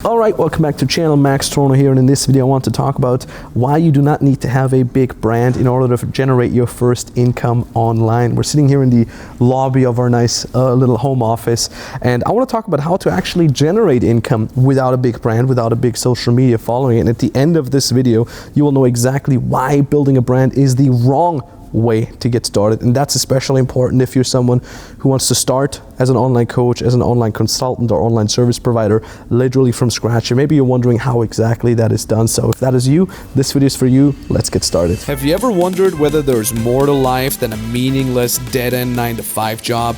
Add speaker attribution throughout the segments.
Speaker 1: Alright, welcome back to the channel. Max Tornow here, and in this video I want to talk about why you do not need to have a big brand in order to generate your first income online. We're sitting here in the lobby of our nice little home office, and I want to talk about how to actually generate income without a big brand, without a big social media following. And at the end of this video, you will know exactly why building a brand is the wrong way to get started. And that's especially important if you're someone who wants to start as an online coach, as an online consultant or online service provider, literally from scratch. And maybe you're wondering how exactly that is done. So if that is you, this video is for you. Let's get started.
Speaker 2: Have you ever wondered whether there's more to life than a meaningless dead-end 9-to-5 job?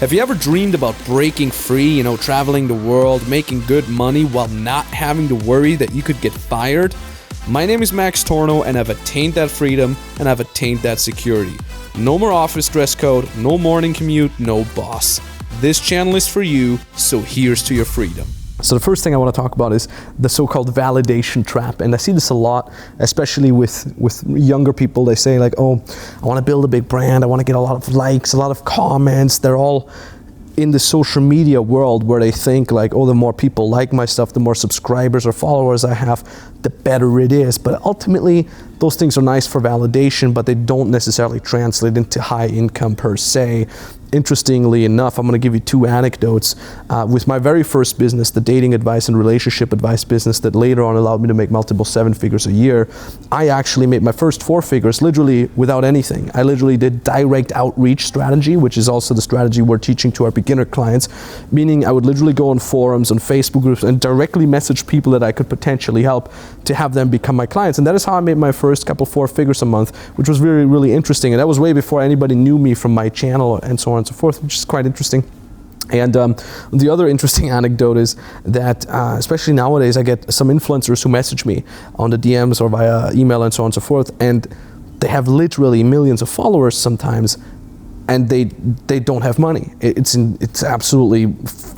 Speaker 2: Have you ever dreamed about breaking free, traveling the world, making good money while not having to worry that you could get fired? My name is Max Tornow, and I've attained that freedom and I've attained that security. No more office dress code, no morning commute, no boss. This channel is for you, so here's to your freedom.
Speaker 1: So the first thing I want to talk about is the so-called validation trap. And I see this a lot, especially with younger people. They say like, oh, I want to build a big brand. I want to get a lot of likes, a lot of comments. They're all in the social media world where they think like, oh, the more people like my stuff, the more subscribers or followers I have, the better it is. But ultimately, those things are nice for validation, but they don't necessarily translate into high income per se. Interestingly enough, I'm going to give you two anecdotes. With my very first business, the dating advice and relationship advice business that later on allowed me to make multiple 7 figures a year, I actually made my first 4 figures literally without anything. I literally did direct outreach strategy, which is also the strategy we're teaching to our beginner clients, meaning I would literally go on forums, on Facebook groups, and directly message people that I could potentially help to have them become my clients. And that is how I made my first couple 4 figures a month, which was really, really interesting. And that was way before anybody knew me from my channel and so on and so forth, which is quite interesting. And the other interesting anecdote is that, especially nowadays, I get some influencers who message me on the DMs or via email and so on and so forth, and they have literally millions of followers sometimes, and they don't have money. It's absolutely,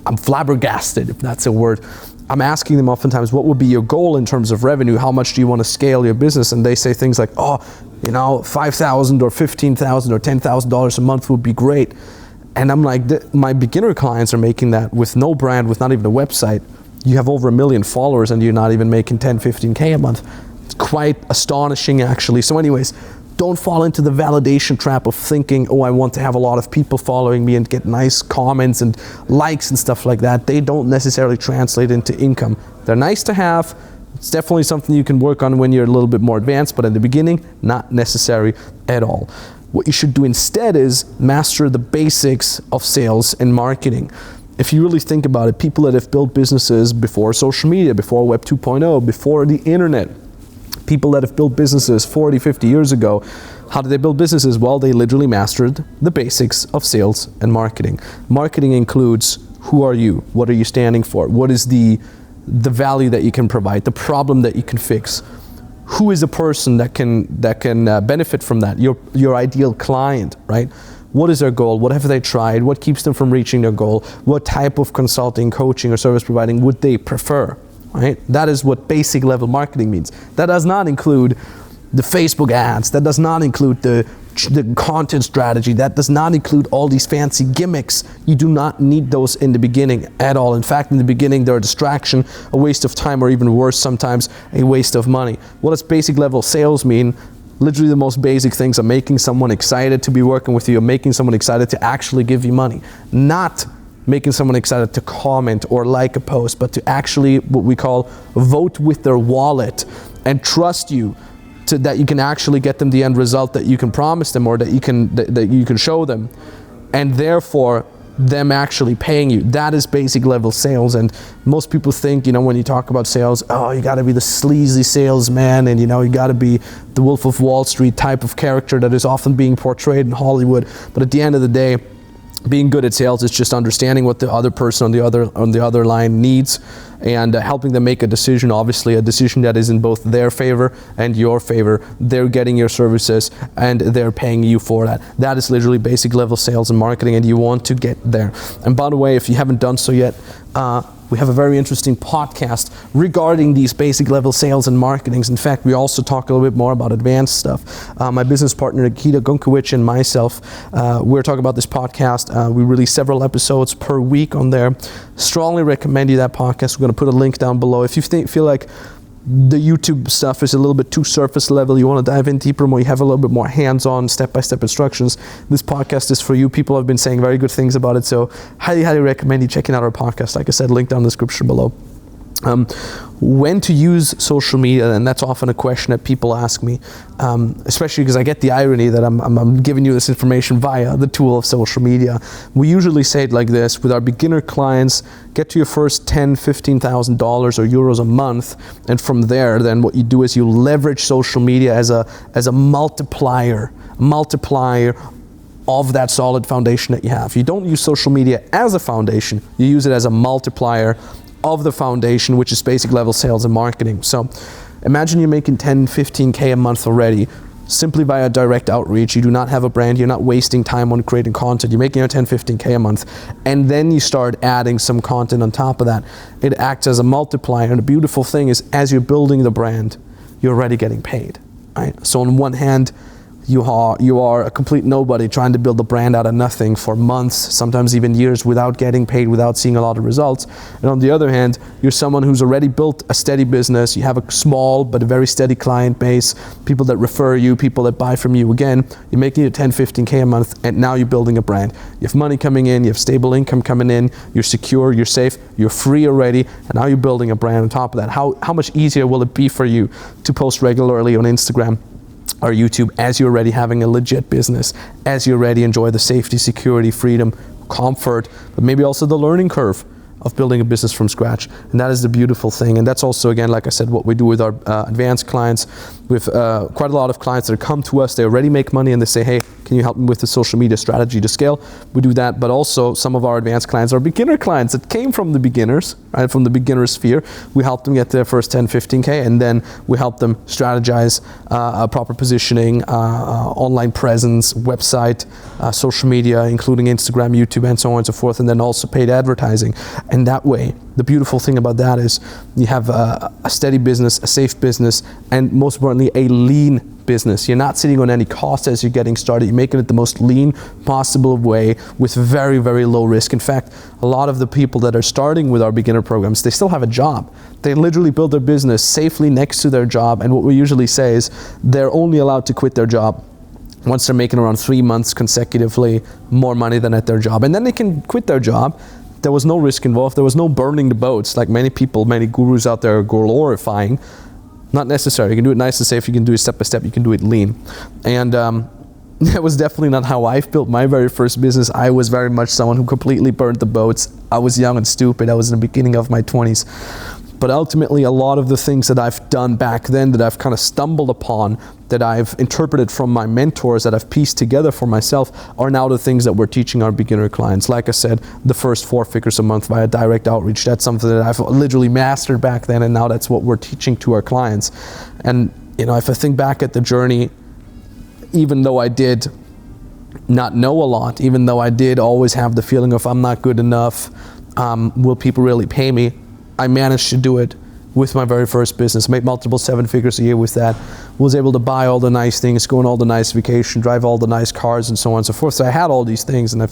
Speaker 1: I'm flabbergasted, if that's a word. I'm asking them oftentimes, what would be your goal in terms of revenue? How much do you want to scale your business? And they say things like, oh, $5,000 or $15,000 or $10,000 a month would be great. And I'm like, my beginner clients are making that with no brand, with not even a website. You have over 1 million followers and you're not even making 10, 15K a month. It's quite astonishing, actually. So anyways, don't fall into the validation trap of thinking, oh, I want to have a lot of people following me and get nice comments and likes and stuff like that. They don't necessarily translate into income. They're nice to have. It's definitely something you can work on when you're a little bit more advanced, but in the beginning, not necessary at all. What you should do instead is master the basics of sales and marketing. If you really think about it, people that have built businesses before social media, before Web 2.0, before the internet, people that have built businesses 40, 50 years ago, how did they build businesses? Well, they literally mastered the basics of sales and marketing. Marketing includes, who are you? What are you standing for? What is the value that you can provide, the problem that you can fix? Who is a person that can benefit from that? Your ideal client, right? What is their goal? What have they tried? What keeps them from reaching their goal? What type of consulting, coaching, or service providing would they prefer? Right? That is what basic level marketing means. That does not include the Facebook ads. That does not include the content strategy. That does not include all these fancy gimmicks. You do not need those in the beginning at all. In fact, in the beginning, they're a distraction, a waste of time, or even worse, sometimes a waste of money. What does basic level sales mean? Literally the most basic things are making someone excited to be working with you, or making someone excited to actually give you money. Not making someone excited to comment or like a post, but to actually, what we call, vote with their wallet and trust you that you can actually get them the end result that you can promise them, or that you can show them, and therefore them actually paying you. That is basic level sales. And most people think, when you talk about sales, oh, you got to be the sleazy salesman, and you got to be the Wolf of Wall Street type of character that is often being portrayed in Hollywood. But at the end of the day, being good at sales is just understanding what the other person on the other line needs, and helping them make a decision, obviously a decision that is in both their favor and your favor. They're getting your services and they're paying you for that. That is literally basic level sales and marketing, and you want to get there. And by the way, if you haven't done so yet, we have a very interesting podcast regarding these basic level sales and marketings. In fact, we also talk a little bit more about advanced stuff. My business partner, Nikita Gunkowicz, and myself, we're talking about this podcast. We release several episodes per week on there. Strongly recommend you that podcast. We're going to put a link down below. If you feel like the YouTube stuff is a little bit too surface level, you want to dive in deeper more, you have a little bit more hands-on, step-by-step instructions, this podcast is for you. People have been saying very good things about it, so highly recommend you checking out our podcast. Like I said, link down in the description below. When to use social media, and that's often a question that people ask me, especially because I get the irony that I'm giving you this information via the tool of social media. We usually say it like this: with our beginner clients, get to your first $10,000, $15,000 or euros a month, and from there, then what you do is you leverage social media as a multiplier of that solid foundation that you have. You don't use social media as a foundation, you use it as a multiplier of the foundation, which is basic level sales and marketing. So imagine you're making 10, 15K a month already, simply via direct outreach. You do not have a brand, you're not wasting time on creating content, you're making 10, 15K a month, and then you start adding some content on top of that. It acts as a multiplier, and the beautiful thing is, as you're building the brand, you're already getting paid, right? So on one hand, you are a complete nobody trying to build a brand out of nothing for months, sometimes even years, without getting paid, without seeing a lot of results. And on the other hand, you're someone who's already built a steady business. You have a small but a very steady client base, people that refer you, people that buy from you. Again, you're making it 10, 15K a month, and now you're building a brand. You have money coming in, you have stable income coming in, you're secure, you're safe, you're free already, and now you're building a brand on top of that. How much easier will it be for you to post regularly on Instagram or YouTube as you're already having a legit business, as you already enjoy the safety, security, freedom, comfort, but maybe also the learning curve of building a business from scratch? And that is the beautiful thing. And that's also, again, like I said, what we do with our advanced clients. With quite a lot of clients that come to us, they already make money, and they say, hey, can you help me with the social media strategy to scale? We do that, but also some of our advanced clients are beginner clients that came from the beginners, right, from the beginner sphere. We help them get their first 10, 15K, and then we help them strategize proper positioning, online presence, website, social media, including Instagram, YouTube, and so on and so forth, and then also paid advertising. And that way, the beautiful thing about that is you have a steady business, a safe business, and most importantly, a lean business. You're not sitting on any cost as you're getting started. You're making it the most lean possible way with very, very low risk. In fact, a lot of the people that are starting with our beginner programs, they still have a job. They literally build their business safely next to their job, and what we usually say is they're only allowed to quit their job once they're making around 3 months consecutively more money than at their job. And then they can quit their job. There was no risk involved. There was no burning the boats like many people, many gurus out there are glorifying. Not necessary. You can do it nice and safe. You can do it step by step. You can do it lean. And that was definitely not how I built my very first business. I was very much someone who completely burned the boats. I was young and stupid. I was in the beginning of my 20s. But ultimately, a lot of the things that I've done back then, that I've kind of stumbled upon, that I've interpreted from my mentors, that I've pieced together for myself, are now the things that we're teaching our beginner clients. Like I said, the first 4 figures a month via direct outreach, that's something that I've literally mastered back then, and now that's what we're teaching to our clients. And you know, if I think back at the journey, even though I did not know a lot, even though I did always have the feeling of I'm not good enough, will people really pay me? I managed to do it with my very first business, made multiple 7 figures a year with that, was able to buy all the nice things, go on all the nice vacation, drive all the nice cars, and so on and so forth. So I had all these things, and it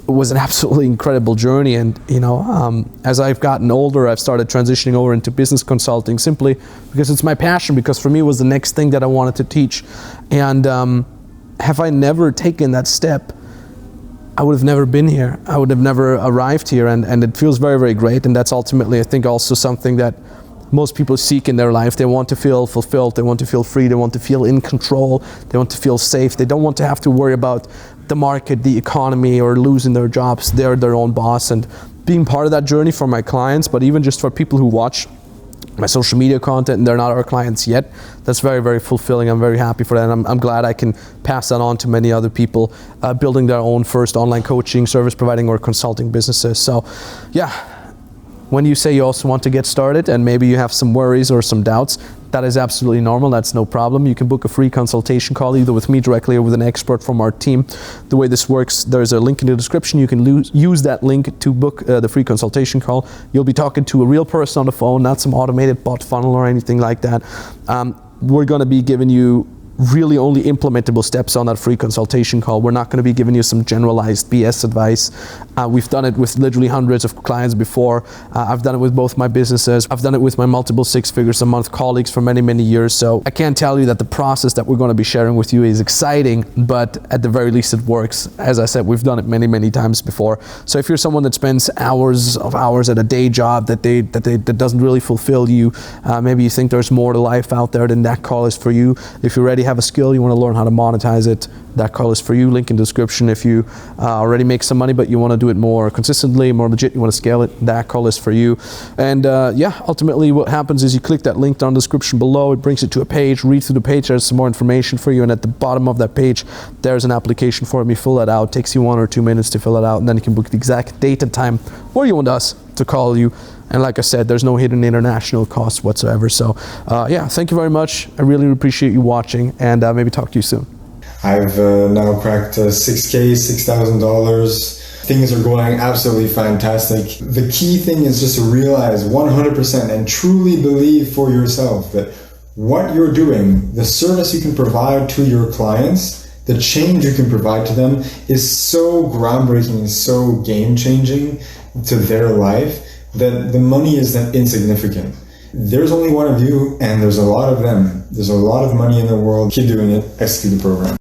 Speaker 1: was an absolutely incredible journey. And you know, as I've gotten older, I've started transitioning over into business consulting, simply because it's my passion, because for me it was the next thing that I wanted to teach. And have I never taken that step, I would have never been here. I would have never arrived here, and it feels very, very great. And that's ultimately, I think, also something that most people seek in their life. They want to feel fulfilled, they want to feel free, they want to feel in control, they want to feel safe. They don't want to have to worry about the market, the economy, or losing their jobs. They're their own boss. And being part of that journey for my clients, but even just for people who watch my social media content and they're not our clients yet, that's very, very fulfilling. I'm very happy for that, and I'm glad I can pass that on to many other people building their own first online coaching, service providing, or consulting businesses. So yeah, when you say you also want to get started and maybe you have some worries or some doubts, that is absolutely normal. That's no problem. You can book a free consultation call either with me directly or with an expert from our team. The way this works, there's a link in the description. You can use that link to book the free consultation call. You'll be talking to a real person on the phone, not some automated bot funnel or anything like that. We're going to be giving you really only implementable steps on that free consultation call. We're not going to be giving you some generalized BS advice. We've done it with literally hundreds of clients before. I've done it with both my businesses. I've done it with my multiple six figures a month colleagues for many, many years. So I can't tell you that the process that we're going to be sharing with you is exciting, but at the very least it works. As I said, we've done it many, many times before. So if you're someone that spends hours at a day job that doesn't really fulfill you, maybe you think there's more to life out there, then that call is for you. If you already have a skill, you want to learn how to monetize it, that call is for you. Link in the description. If you already make some money but you want to do it more consistently, more legit, you want to scale it, that call is for you. And yeah, ultimately what happens is you click that link down in the description below, it brings you to a page, read through the page, there's some more information for you, and at the bottom of that page there's an application form. You fill that out, it takes you 1 or 2 minutes to fill it out, and then you can book the exact date and time where you want us to call you. And like I said, there's no hidden international costs whatsoever. So yeah, thank you very much. I really appreciate you watching, and maybe talk to you soon.
Speaker 3: I've now cracked $6,000, $6,000. Things are going absolutely fantastic. The key thing is just to realize 100% and truly believe for yourself that what you're doing, the service you can provide to your clients, the change you can provide to them is so groundbreaking and so game-changing to their life that the money is insignificant. There's only one of you and there's a lot of them. There's a lot of money in the world. Keep doing it. Execute the program.